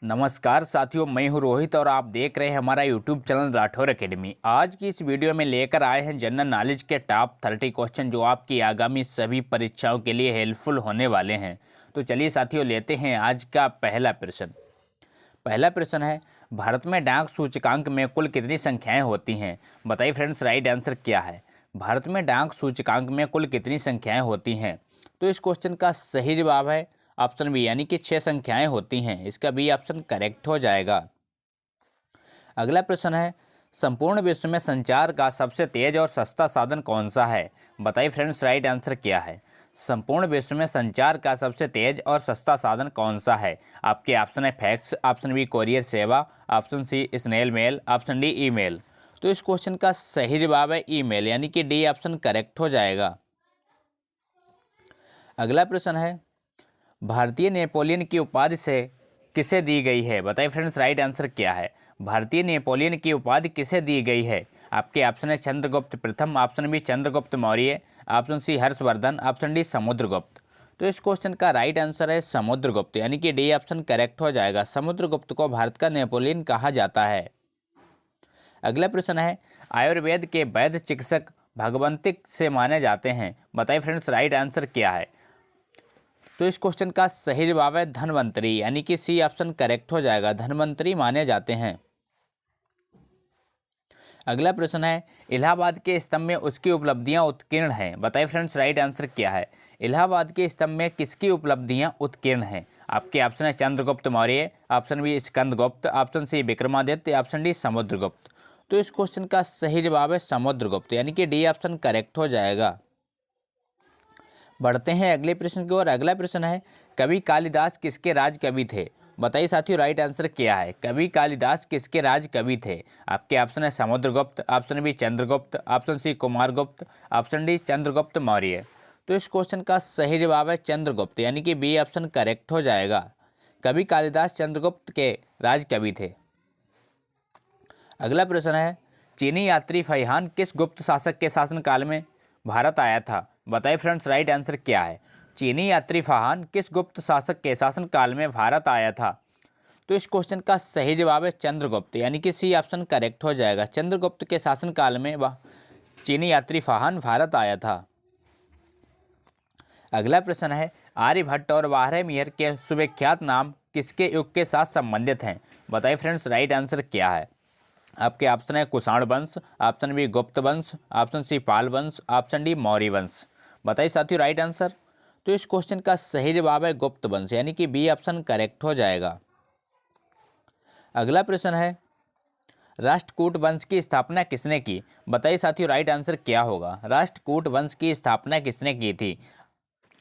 नमस्कार साथियों, मैं हूं रोहित और आप देख रहे हैं हमारा यूट्यूब चैनल राठौर एकेडमी। आज की इस वीडियो में लेकर आए हैं जनरल नॉलेज के टॉप 30 क्वेश्चन जो आपकी आगामी सभी परीक्षाओं के लिए हेल्पफुल होने वाले हैं। तो चलिए साथियों, लेते हैं आज का पहला प्रश्न। पहला प्रश्न है, भारत में डाक सूचकांक में कुल कितनी संख्याएँ होती हैं? बताइए फ्रेंड्स, राइट आंसर क्या है? भारत में डाक सूचकांक में कुल कितनी संख्याएँ होती हैं? तो इस क्वेश्चन का सही जवाब है ऑप्शन बी, यानी कि 6 संख्याएं होती हैं। इसका बी ऑप्शन करेक्ट हो जाएगा। अगला प्रश्न है, संपूर्ण विश्व में संचार का सबसे तेज और सस्ता साधन कौन सा है? बताइए फ्रेंड्स, राइट आंसर क्या है? संपूर्ण विश्व में संचार का सबसे तेज और सस्ता साधन कौन सा है? आपके ऑप्शन है फैक्स, ऑप्शन बी कोरियर सेवा, option C snail mail, option D email. तो इस क्वेश्चन का सही जवाब है ईमेल, यानी कि डी ऑप्शन करेक्ट हो जाएगा। अगला प्रश्न है, भारतीय नेपोलियन की उपाधि से किसे दी गई है? बताइए फ्रेंड्स, राइट आंसर क्या है? भारतीय नेपोलियन की उपाधि किसे दी गई है? आपके ऑप्शन है चंद्रगुप्त प्रथम, option B Chandragupta Maurya, option C Harshavardhana, option D Samudragupta. तो इस क्वेश्चन का राइट आंसर है समुद्रगुप्त, यानी कि डी ऑप्शन करेक्ट हो जाएगा। समुद्रगुप्त को भारत का नेपोलियन कहा जाता है। अगला प्रश्न है, आयुर्वेद के वैद्य चिकित्सक भगवंतिक से माने जाते हैं। बताइए फ्रेंड्स, राइट आंसर क्या है? तो इस क्वेश्चन का सही जवाब है धन्वंतरी, यानी कि सी ऑप्शन करेक्ट हो जाएगा। धन्वंतरी माने जाते हैं। अगला प्रश्न है, इलाहाबाद के स्तंभ में उसकी उपलब्धियां उत्कीर्ण हैं। बताइए फ्रेंड्स, राइट आंसर क्या है? इलाहाबाद के स्तंभ में किसकी उपलब्धियां उत्कीर्ण हैं? आपके ऑप्शन है Chandragupta Maurya, option B Skandagupta, option C Vikramaditya, option D Samudragupta. तो इस क्वेश्चन का सही जवाब है समुद्रगुप्त, यानी कि डी ऑप्शन करेक्ट हो जाएगा। बढ़ते हैं अगले प्रश्न की ओर। अगला प्रश्न है, कवि कालिदास किसके राज कवि थे? बताइए साथियों, राइट आंसर क्या है? कवि कालिदास किसके राज कवि थे? आपके ऑप्शन है Samudragupta, option B Chandragupta, option C Kumaragupta, option D Chandragupta Maurya. तो इस क्वेश्चन का सही जवाब है चंद्रगुप्त, यानी कि बी ऑप्शन करेक्ट हो जाएगा। कवि कालिदास चंद्रगुप्त के राज कवि थे। अगला प्रश्न है, चीनी यात्री फैहान किस गुप्त शासक के शासनकाल में भारत आया था? बताइए फ्रेंड्स, राइट आंसर क्या है? चीनी यात्री फहान किस गुप्त शासक के शासनकाल में भारत आया था? तो इस क्वेश्चन का सही जवाब है चंद्रगुप्त, यानी कि सी ऑप्शन करेक्ट हो जाएगा। चंद्रगुप्त के शासनकाल में वह चीनी यात्री फहान भारत आया था। अगला प्रश्न है, आर्यभट्ट और बारहमीर के सुविख्यात नाम किसके युग के साथ संबंधित हैं? बताइए फ्रेंड्स, राइट आंसर क्या है? आपके ऑप्शन है कुषाण वंश, ऑप्शन बी गुप्त वंश, ऑप्शन सी पाल वंश, ऑप्शन डी मौर्य वंश। बताइए साथियों, राइट आंसर? तो इस क्वेश्चन का सही जवाब है गुप्त वंश, यानी कि बी ऑप्शन करेक्ट हो जाएगा। अगला प्रश्न है, राष्ट्रकूट वंश की स्थापना किसने की? बताइए साथियों, राइट आंसर क्या होगा? राष्ट्रकूट वंश की स्थापना किसने की थी?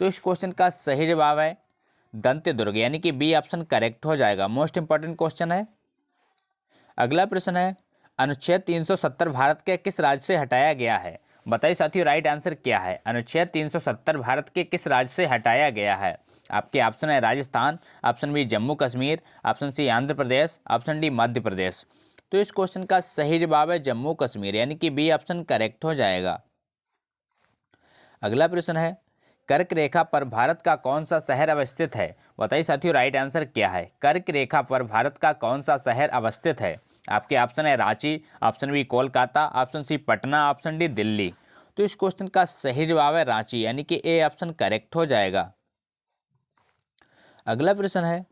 तो इस क्वेश्चन का सही जवाब है दंत्यदुर्ग, यानी कि बी ऑप्शन करेक्ट हो जाएगा। मोस्ट इंपॉर्टेंट क्वेश्चन है। अगला प्रश्न है, अनुच्छेद 370 भारत के किस राज्य से हटाया गया है? बताइए साथियों, राइट आंसर क्या है? अनुच्छेद 370 भारत के किस राज्य से हटाया गया है? आपके ऑप्शन है Rajasthan, option B Jammu Kashmir, option C Andhra Pradesh, option D Madhya Pradesh. तो इस क्वेश्चन का सही जवाब है जम्मू कश्मीर, यानी कि बी ऑप्शन करेक्ट हो जाएगा। अगला प्रश्न है, कर्क रेखा पर भारत का कौन सा शहर अवस्थित है? बताइए साथियों, राइट आंसर क्या है? कर्क रेखा पर भारत का कौन सा शहर अवस्थित है? आपके ऑप्शन है Ranchi, option B Kolkata, option C Patna, option D Delhi. तो इस क्वेश्चन का सही जवाब है रांची, यानी कि ए ऑप्शन करेक्ट हो जाएगा। अगला प्रश्न है,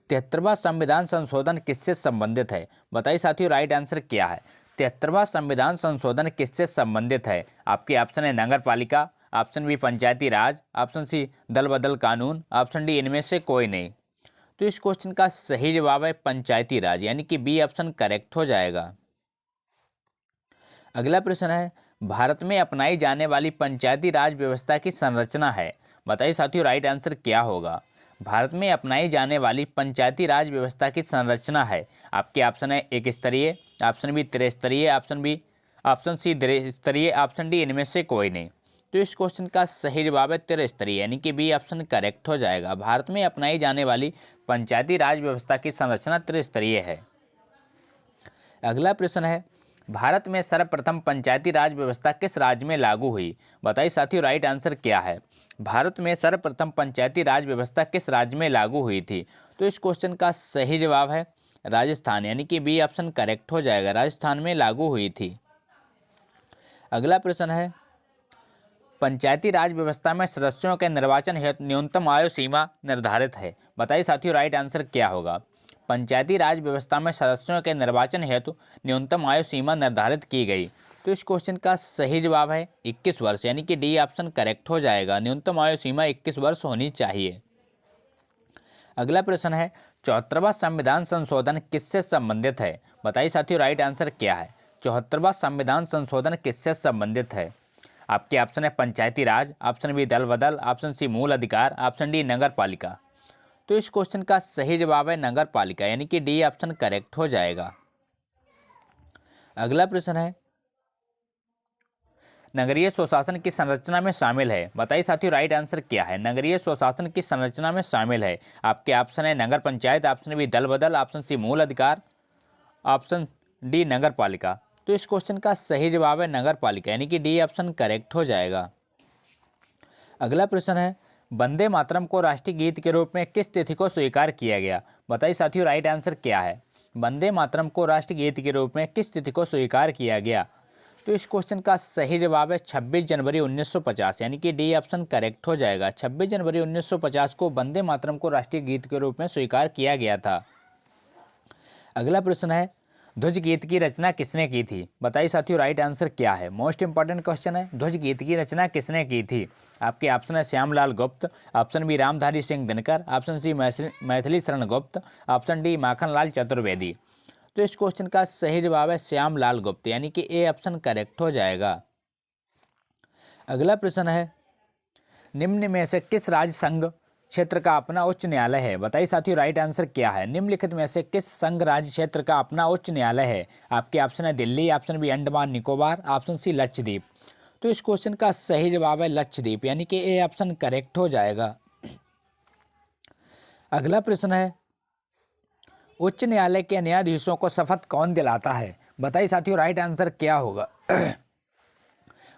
73वां संविधान संशोधन किससे संबंधित है? बताइए साथियों, राइट आंसर क्या है? 73वां संविधान संशोधन किससे संबंधित है? आपके ऑप्शन है नगर पालिका, ऑप्शन बी पंचायती राज, ऑप्शन सी दल बदल कानून, ऑप्शन डी इनमें से कोई नहीं। तो इस क्वेश्चन का सही जवाब है पंचायती राज, यानी कि बी ऑप्शन करेक्ट हो जाएगा। अगला प्रश्न है, भारत में अपनाई जाने वाली पंचायती राज व्यवस्था की संरचना है। बताइए साथियों, राइट आंसर क्या होगा? भारत में अपनाई जाने वाली पंचायती राज व्यवस्था की संरचना है। आपके ऑप्शन है एक स्तरीय, ऑप्शन बी त्रिस्तरीय, ऑप्शन सी द्विस्तरीय, ऑप्शन डी इनमें से कोई नहीं। तो इस क्वेश्चन का सही जवाब है त्रिस्तरीय, यानी कि बी ऑप्शन करेक्ट हो जाएगा। भारत में अपनाई जाने वाली पंचायती राज व्यवस्था की संरचना त्रिस्तरीय है। अगला प्रश्न है, भारत में सर्वप्रथम पंचायती राज व्यवस्था किस राज्य में लागू हुई? बताइए साथियों, राइट आंसर क्या है? भारत में सर्वप्रथम पंचायती राज व्यवस्था किस राज्य में लागू हुई थी? तो इस क्वेश्चन का सही जवाब है राजस्थान, यानी कि बी ऑप्शन करेक्ट हो जाएगा, राजस्थान में लागू हुई थी। अगला प्रश्न है, पंचायती राज व्यवस्था में सदस्यों के निर्वाचन हेतु न्यूनतम आयु सीमा निर्धारित है। बताइए साथियों, राइट आंसर क्या होगा? पंचायती राज व्यवस्था में सदस्यों के निर्वाचन हेतु न्यूनतम आयु सीमा निर्धारित की गई। तो इस क्वेश्चन का सही जवाब है 21 वर्ष, यानी कि डी ऑप्शन करेक्ट हो जाएगा, न्यूनतम आयु सीमा 21 वर्ष होनी चाहिए। अगला प्रश्न है, 74वां संविधान संशोधन किससे संबंधित है? बताइए साथियों, राइट आंसर क्या है? 74वां संविधान संशोधन किससे संबंधित है? आपके ऑप्शन है पंचायती राज, ऑप्शन बी दल बदल, ऑप्शन सी मूल अधिकार, ऑप्शन डी नगर पालिका। तो इस क्वेश्चन का सही जवाब है नगर पालिका, यानी कि डी ऑप्शन करेक्ट हो जाएगा। अगला प्रश्न है, नगरीय स्वशासन की संरचना में शामिल है। बताइए साथियों, राइट आंसर क्या है? नगरीय स्वशासन की संरचना में शामिल है। आपके ऑप्शन है नगर पंचायत, ऑप्शन बी दल बदल, ऑप्शन सी मूल अधिकार, ऑप्शन डी नगर पालिका। तो इस क्वेश्चन का सही जवाब है नगर पालिका, यानी कि डी ऑप्शन करेक्ट हो जाएगा। अगला प्रश्न है, वंदे मातरम को राष्ट्रीय गीत के रूप में किस तिथि को स्वीकार किया गया? बताइए साथियों, राइट आंसर क्या है? वंदे मातरम को राष्ट्रीय गीत के रूप में किस तिथि को स्वीकार किया गया? तो इस क्वेश्चन का सही जवाब है 26 जनवरी 1950, यानी कि डी ऑप्शन करेक्ट हो जाएगा। 26 जनवरी 1950 को वंदे मातरम को राष्ट्रीय गीत के रूप में स्वीकार किया गया था। अगला प्रश्न है, ध्वज गीत की रचना किसने की थी? बताइए साथियों, राइट आंसर क्या है? मोस्ट इंपॉर्टेंट क्वेश्चन है, ध्वज गीत की रचना किसने की थी? आपके ऑप्शन है Shyamlal Gupt, option B Ramdhari Singh Dinkar, option C Maithili Sharan Gupt, option D Makhanlal Chaturvedi. तो इस क्वेश्चन का सही जवाब है श्यामलाल गुप्त, यानी कि ए ऑप्शन करेक्ट हो जाएगा। अगला प्रश्न है, निम्न में से किस राज्य संघ क्षेत्र का अपना उच्च न्यायालय है? बताइए साथियों, राइट आंसर क्या है? निम्नलिखित में से किस संघ राज्य क्षेत्र का अपना उच्च न्यायालय है? आपके ऑप्शन है Delhi, option B Andaman Nicobar, option C Lakshadweep. तो इस क्वेश्चन का सही जवाब है लक्षद्वीप, यानी कि ए ऑप्शन करेक्ट हो जाएगा। अगला प्रश्न है, उच्च न्यायालय के न्यायाधीशों को शपथ कौन दिलाता है? बताइए साथियों, राइट आंसर क्या होगा?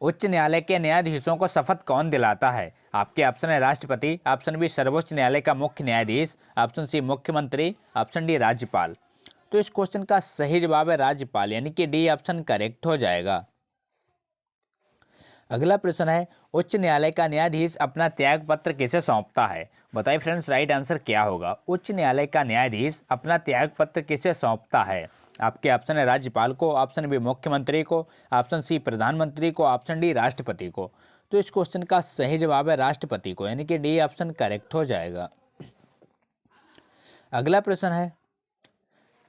उच्च न्यायालय के न्यायाधीशों को शपथ कौन दिलाता है? आपके ऑप्शन है राष्ट्रपति, ऑप्शन बी सर्वोच्च न्यायालय का मुख्य न्यायाधीश, ऑप्शन सी मुख्यमंत्री, ऑप्शन डी राज्यपाल। तो इस क्वेश्चन का सही जवाब है राज्यपाल, यानी कि डी ऑप्शन करेक्ट हो जाएगा। अगला प्रश्न है, उच्च न्यायालय का न्यायाधीश अपना त्याग पत्र किसे सौंपता है? बताइए फ्रेंड्स, राइट आंसर क्या होगा? उच्च न्यायालय का न्यायाधीश अपना त्याग पत्र किसे सौंपता है? आपके ऑप्शन है राज्यपाल को, ऑप्शन बी मुख्यमंत्री को, ऑप्शन सी प्रधानमंत्री को, ऑप्शन डी राष्ट्रपति को। तो इस क्वेश्चन का सही जवाब है राष्ट्रपति को, यानी कि डी ऑप्शन करेक्ट हो जाएगा। अगला प्रश्न है,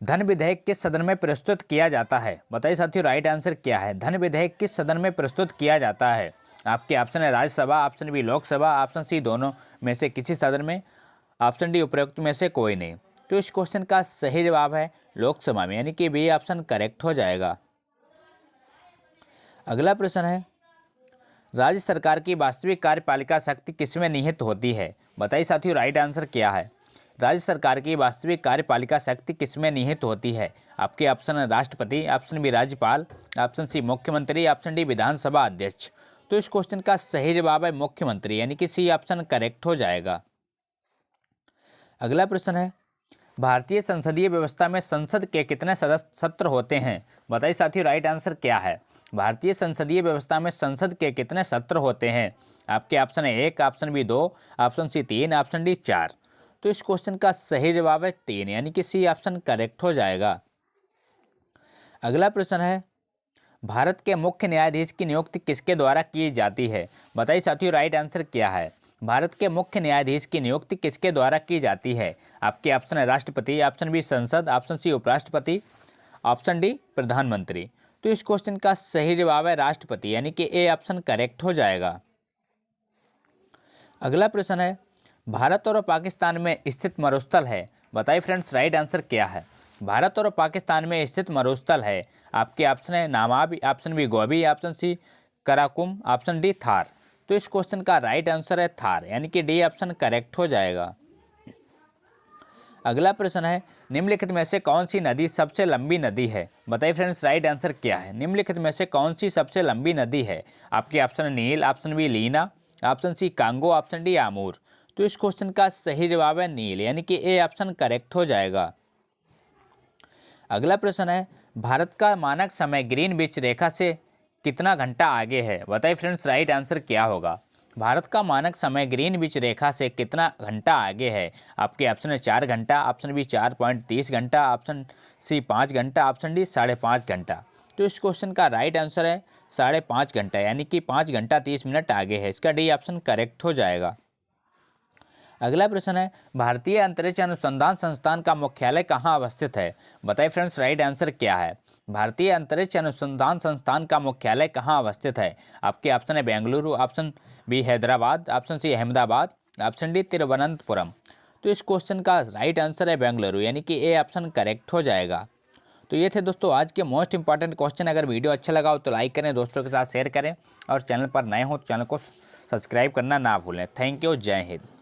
धन विधेयक किस सदन में प्रस्तुत किया जाता है? बताइए साथियों, राइट आंसर क्या है? धन विधेयक किस सदन में प्रस्तुत किया जाता है? आपके ऑप्शन है Rajya Sabha, option B Lok Sabha, option C दोनों में से किसी सदन में, ऑप्शन डी उपरोक्त में से कोई नहीं। तो इस क्वेश्चन का सही जवाब है लोकसभा में, यानी कि बी ऑप्शन करेक्ट हो जाएगा। अगला प्रश्न है, राज्य सरकार की वास्तविक कार्यपालिका शक्ति किसमें निहित होती है? बताइए साथियों, राइट आंसर क्या है? राज्य सरकार की वास्तविक कार्यपालिका शक्ति किसमें निहित होती है? आपके ऑप्शन है राष्ट्रपति, ऑप्शन बी राज्यपाल, ऑप्शन सी मुख्यमंत्री, ऑप्शन डी विधानसभा अध्यक्ष। तो इस क्वेश्चन का सही जवाब है मुख्यमंत्री, यानी कि सी ऑप्शन करेक्ट हो जाएगा। अगला प्रश्न है, भारतीय संसदीय व्यवस्था में संसद के कितने सत्र होते हैं? बताइए साथियों, राइट आंसर क्या है? भारतीय संसदीय व्यवस्था में संसद के कितने सत्र होते हैं? आपके ऑप्शन है 1, option B 2, option C 3, option D 4। तो इस क्वेश्चन का सही जवाब है 3, यानी कि सी ऑप्शन करेक्ट हो जाएगा। अगला प्रश्न है, भारत के मुख्य न्यायाधीश की नियुक्ति किसके द्वारा की जाती है? बताइए साथियों, राइट आंसर क्या है? भारत के मुख्य न्यायाधीश की नियुक्ति किसके द्वारा की जाती है? आपके ऑप्शन है राष्ट्रपति, ऑप्शन बी संसद, ऑप्शन सी उपराष्ट्रपति, ऑप्शन डी प्रधानमंत्री। तो इस क्वेश्चन का सही जवाब है राष्ट्रपति, यानी कि ए ऑप्शन करेक्ट हो जाएगा। अगला प्रश्न है, भारत और पाकिस्तान में स्थित मरुस्थल है। बताइए फ्रेंड्स, राइट आंसर क्या है? भारत और पाकिस्तान में स्थित मरुस्थल है। आपके ऑप्शन है Namib, option B Gobi, option C Karakum, option D Thar. तो इस क्वेश्चन का राइट आंसर है थार, यानी कि डी ऑप्शन करेक्ट हो जाएगा। अगला प्रश्न है, निम्नलिखित में से कौन सी नदी सबसे लंबी नदी है? बताइए फ्रेंड्स राइट आंसर क्या है। निम्नलिखित में से कौन सी सबसे लंबी नदी है? आपके option Nile, option B Lena, option C Congo, option D Amur. तो इस क्वेश्चन का सही जवाब है नील, यानी कि ए ऑप्शन करेक्ट हो जाएगा। अगला प्रश्न है, भारत का मानक समय ग्रीनविच रेखा से कितना घंटा आगे है? बताइए फ्रेंड्स राइट आंसर क्या होगा। भारत का मानक समय ग्रीनविच रेखा से कितना घंटा आगे है? आपके ऑप्शन है 4 घंटा, ऑप्शन बी 4.30 घंटा, ऑप्शन सी 5 घंटा, ऑप्शन डी 5.5 घंटा। तो इस क्वेश्चन का राइट आंसर है 5.5 घंटा, यानी कि 5 घंटा 30 मिनट आगे है। इसका डी ऑप्शन करेक्ट हो जाएगा। अगला प्रश्न है, भारतीय अंतरिक्ष अनुसंधान संस्थान का मुख्यालय कहाँ अवस्थित है? बताइए फ्रेंड्स राइट आंसर क्या है। भारतीय अंतरिक्ष अनुसंधान संस्थान का मुख्यालय कहाँ अवस्थित है? आपके ऑप्शन है Bengaluru, option B Hyderabad, option C Ahmedabad, option D Thiruvananthapuram. तो इस क्वेश्चन का राइट आंसर है बेंगलुरु, यानी कि ए ऑप्शन करेक्ट हो जाएगा। तो ये थे दोस्तों आज के मोस्ट इंपॉर्टेंट क्वेश्चन। अगर वीडियो अच्छा लगा हो तो लाइक करें, दोस्तों के साथ शेयर करें, और चैनल पर नए हो तो चैनल को सब्सक्राइब करना ना भूलें। थैंक यू, जय हिंद।